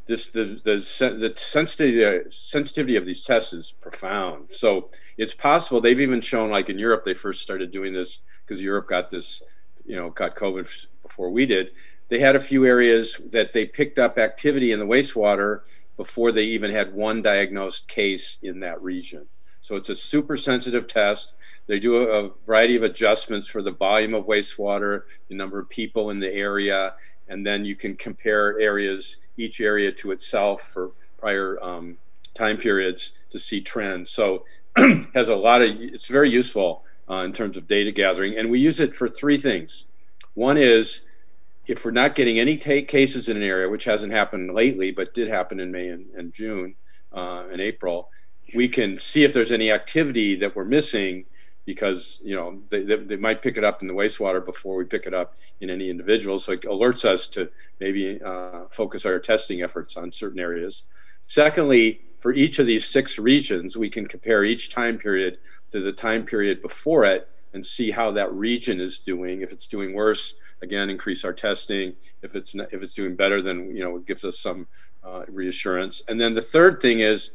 the sensitivity of these tests is profound. So it's possible. They've even shown, like in Europe, they first started doing this because Europe got this, got COVID before we did. They had a few areas that they picked up activity in the wastewater before they even had one diagnosed case in that region. So it's a super sensitive test. They do a variety of adjustments for the volume of wastewater, the number of people in the area, and then you can compare each area to itself for prior time periods to see trends. So it's very useful in terms of data gathering, and we use it for three things. One is, if we're not getting any cases in an area, which hasn't happened lately, but did happen in May and June and April, we can see if there's any activity that we're missing, because they might pick it up in the wastewater before we pick it up in any individuals. So it alerts us to maybe focus our testing efforts on certain areas. Secondly, for each of these 6 regions, we can compare each time period to the time period before it and see how that region is doing. If it's doing worse, again, increase our testing. If it's doing better, then it gives us some reassurance. And then the third thing is,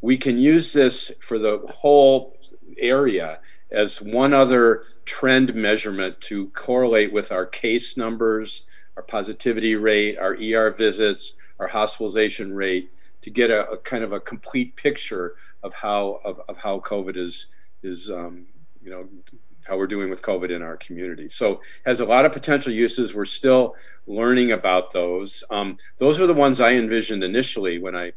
we can use this for the whole area as one other trend measurement to correlate with our case numbers, our positivity rate, our ER visits, our hospitalization rate, to get a kind of a complete picture of how COVID is how we're doing with COVID in our community. So it has a lot of potential uses. We're still learning about those. Those are the ones I envisioned initially when I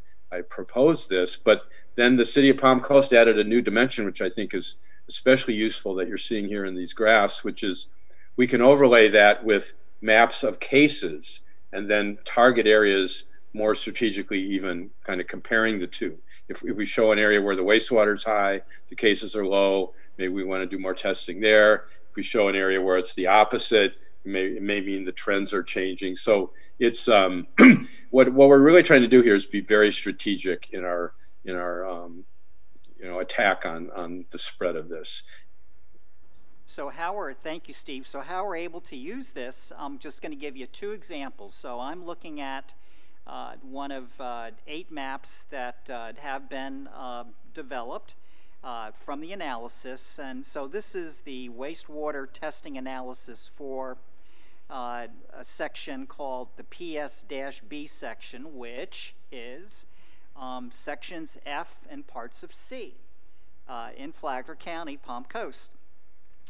proposed this, but then the City of Palm Coast added a new dimension, which I think is especially useful, that you're seeing here in these graphs, which is we can overlay that with maps of cases and then target areas more strategically, even kind of comparing the two. If we show an area where the wastewater is high, the cases are low, maybe we want to do more testing there. If we show an area where it's the opposite, it may mean the trends are changing. So it's what we're really trying to do here is be very strategic in our attack on the spread of this. So thank you, Steve. So how we're able to use this, I'm just going to give you 2 examples. So I'm looking at one of 8 maps that have been developed from the analysis. And so this is the wastewater testing analysis for a section called the PS-B section, which is sections F and parts of C in Flagler County, Palm Coast.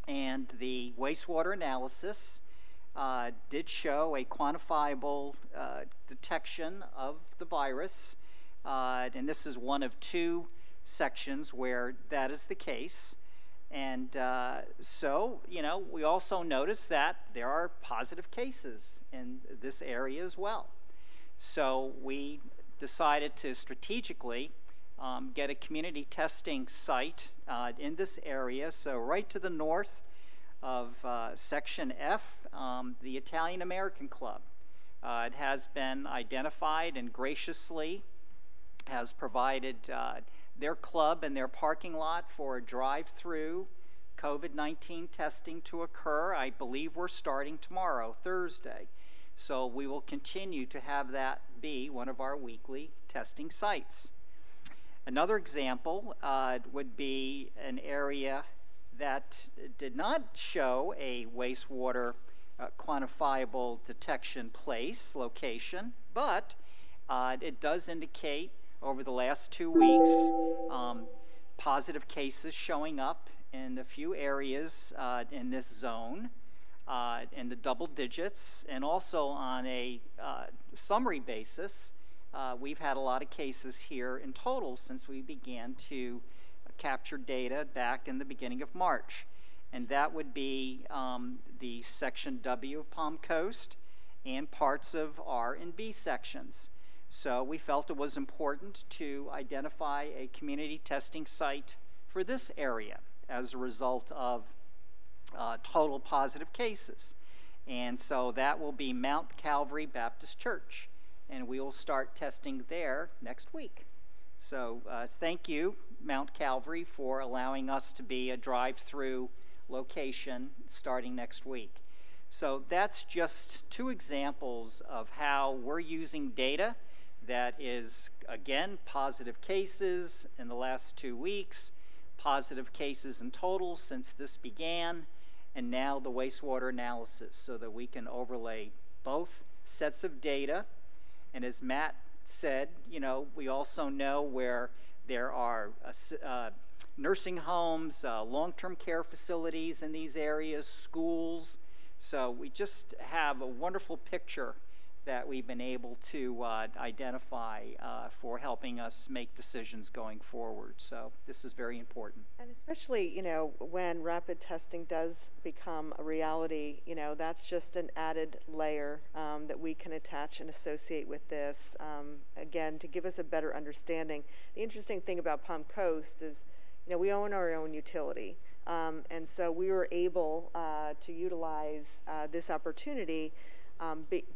And the wastewater analysis did show a quantifiable detection of the virus, and this is one of 2 sections where that is the case. So, you know, we also noticed that there are positive cases in this area as well. So we decided to strategically get a community testing site in this area. So right to the north of Section F, the Italian American Club. It has been identified and graciously has provided their club and their parking lot for a drive-through COVID-19 testing to occur. I believe we're starting tomorrow, Thursday. So we will continue to have that be one of our weekly testing sites. Another example would be an area that did not show a wastewater quantifiable detection location, but it does indicate over the last 2 weeks positive cases showing up in a few areas in this zone in the double digits, and also on a summary basis we've had a lot of cases here in total since we began to capture data back in the beginning of March. And that would be the Section W of Palm Coast and parts of R and B sections. So we felt it was important to identify a community testing site for this area as a result of total positive cases. And so that will be Mount Calvary Baptist Church, and we will start testing there next week. So thank you, Mount Calvary, for allowing us to be a drive-through location starting next week. So that's just 2 examples of how we're using data that is, again, positive cases in the last 2 weeks, positive cases in total since this began, and now the wastewater analysis, so that we can overlay both sets of data. And as Matt said, you know, we also know where there are nursing homes, long-term care facilities in these areas, schools. So we just have a wonderful picture that we've been able to identify for helping us make decisions going forward. So this is very important. And especially, you know, when rapid testing does become a reality, you know, that's just an added layer that we can attach and associate with this, again, to give us a better understanding. The interesting thing about Palm Coast is, you know, we own our own utility. And so we were able to utilize this opportunity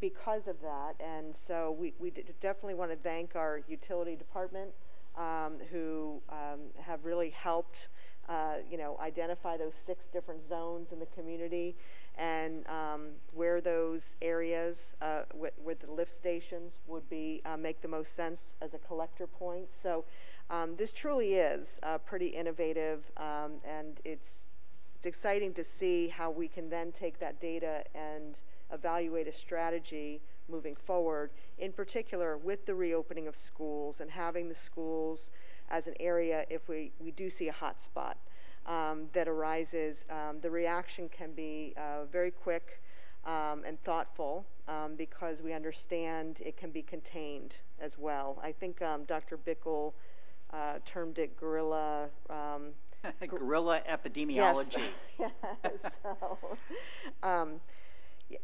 because of that. And so we definitely want to thank our utility department who have really helped you know, identify those 6 different zones in the community, and where those areas where the lift stations would be make the most sense as a collector point. So this truly is pretty innovative, and it's exciting to see how we can then take that data and evaluate a strategy moving forward, in particular with the reopening of schools and having the schools as an area. If we do see a hot spot that arises, the reaction can be very quick and thoughtful, because we understand it can be contained as well. I think Dr. Bickle termed it guerrilla guerrilla epidemiology. Yes. Yes. So,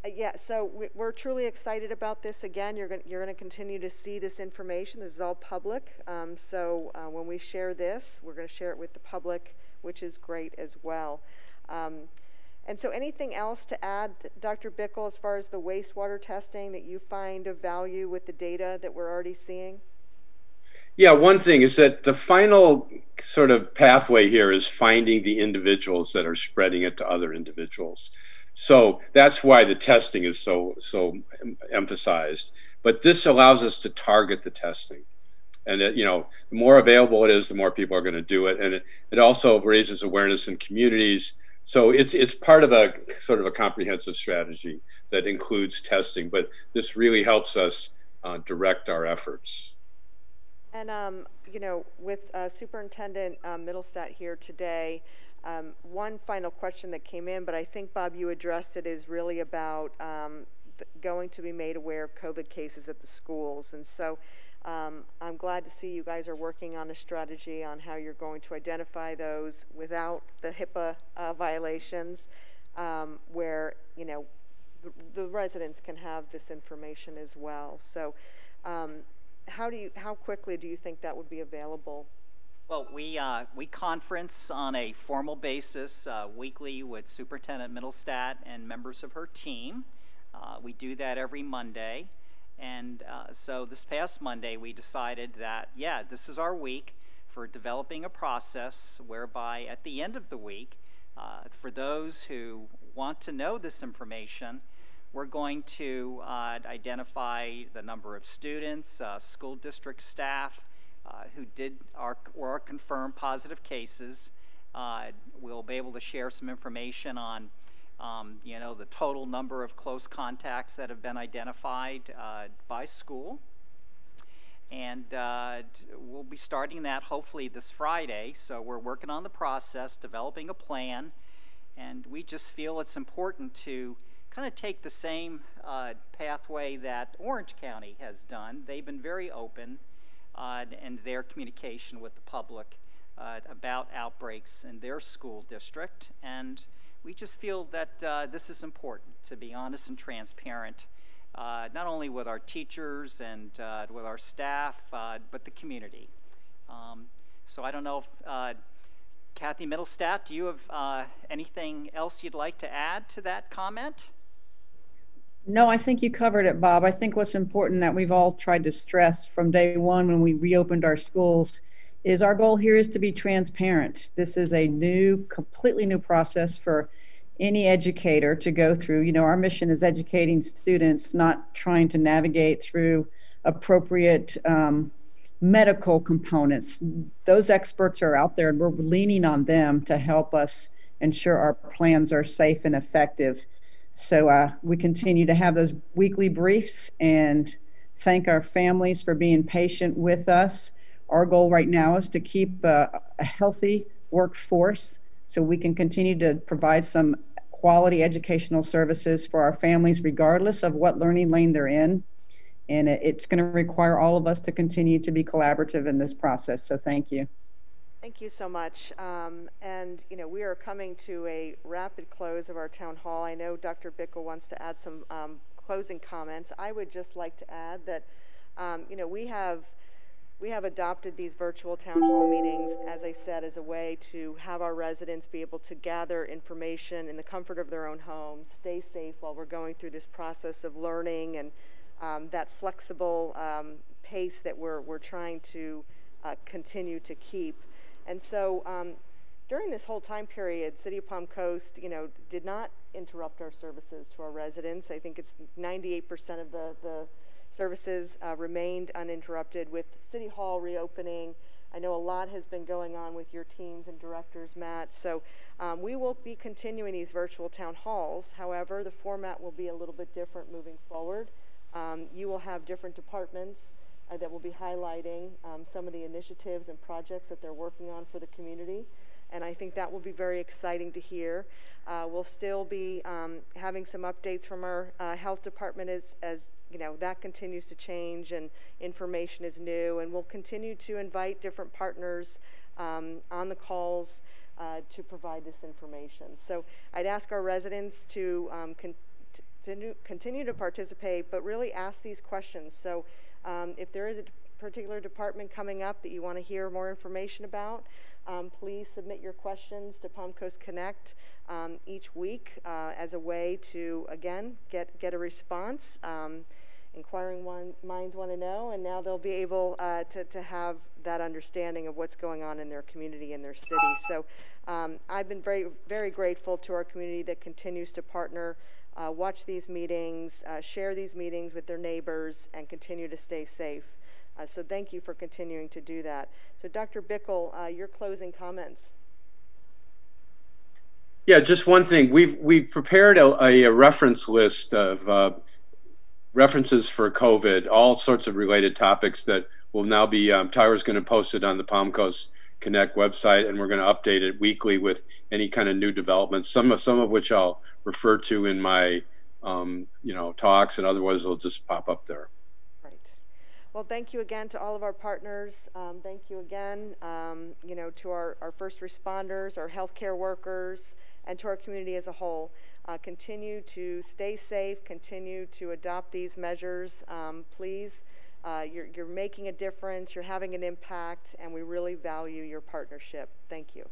yeah, so we're truly excited about this. Again, you're going to continue to see this information. This is all public. So when we share this, we're going to share it with the public, which is great as well. And so anything else to add, Dr. Bickle, as far as the wastewater testing that you find of value with the data that we're already seeing? Yeah, one thing is that the final sort of pathway here is finding the individuals that are spreading it to other individuals. So that's why the testing is so emphasized. But this allows us to target the testing. And you know, the more available it is, the more people are going to do it. And it also raises awareness in communities. So it's part of a sort of a comprehensive strategy that includes testing. But this really helps us direct our efforts. And, you know, with Superintendent Middlestat here today, one final question that came in, but I think, Bob, you addressed it, is really about going to be made aware of COVID cases at the schools. And so I'm glad to see you guys are working on a strategy on how you're going to identify those without the HIPAA violations, where, you know, the residents can have this information as well. So how quickly do you think that would be available? Well, we conference on a formal basis weekly with Superintendent Middlestat and members of her team. We do that every Monday. And so this past Monday, we decided that, yeah, this is our week for developing a process whereby at the end of the week, for those who want to know this information, we're going to identify the number of students, school district staff who are confirmed positive cases. We'll be able to share some information on you know, the total number of close contacts that have been identified by school. And we'll be starting that hopefully this Friday. So we're working on the process, developing a plan, and we just feel it's important to kind of take the same pathway that Orange County has done. They've been very open in their communication with the public about outbreaks in their school district, and we just feel that this is important, to be honest and transparent, not only with our teachers and with our staff, but the community. So I don't know if, Kathy Middlestat, do you have anything else you'd like to add to that comment? No, I think you covered it, Bob. I think what's important that we've all tried to stress from day one when we reopened our schools is our goal here is to be transparent. This is a new, completely new process for any educator to go through. You know, our mission is educating students, not trying to navigate through appropriate medical components. Those experts are out there, and we're leaning on them to help us ensure our plans are safe and effective. So we continue to have those weekly briefs and thank our families for being patient with us. Our goal right now is to keep a healthy workforce so we can continue to provide some quality educational services for our families regardless of what learning lane they're in. And it's going to require all of us to continue to be collaborative in this process. So thank you. Thank you so much. And, you know, we are coming to a rapid close of our town hall. I know Dr. Bickle wants to add some closing comments. I would just like to add that, you know, we have adopted these virtual town hall meetings, as I said, as a way to have our residents be able to gather information in the comfort of their own homes, stay safe while we're going through this process of learning, and that flexible pace that we're trying to continue to keep. And so during this whole time period, City of Palm Coast, you know, did not interrupt our services to our residents. I think it's 98% of the services remained uninterrupted with City Hall reopening. I know a lot has been going on with your teams and directors, Matt. So we will be continuing these virtual town halls. However, the format will be a little bit different moving forward. You will have different departments that will be highlighting some of the initiatives and projects that they're working on for the community. And I think that will be very exciting to hear. We'll still be having some updates from our health department as you know, that continues to change and information is new. And we'll continue to invite different partners on the calls to provide this information. So I'd ask our residents to continue to participate, but really ask these questions. So if there is a particular department coming up that you want to hear more information about, please submit your questions to Palm Coast Connect each week as a way to, again, get a response. Inquiring minds want to know, and now they'll be able to have that understanding of what's going on in their community and their city. So I've been very, very grateful to our community that continues to partner, watch these meetings, share these meetings with their neighbors, and continue to stay safe. So thank you for continuing to do that. So Dr. Bickle, your closing comments. Yeah, just one thing. We've prepared a reference list of references for COVID, all sorts of related topics that will now be, Tyler's going to post it on the Palm Coast Connect website, and we're going to update it weekly with any kind of new developments, some of which I'll refer to in my you know, talks, and otherwise they'll just pop up there. Well, thank you again to all of our partners. Thank you again, to our first responders, our healthcare workers, and to our community as a whole. Continue to stay safe, continue to adopt these measures. Please, you're making a difference, you're having an impact, and we really value your partnership. Thank you.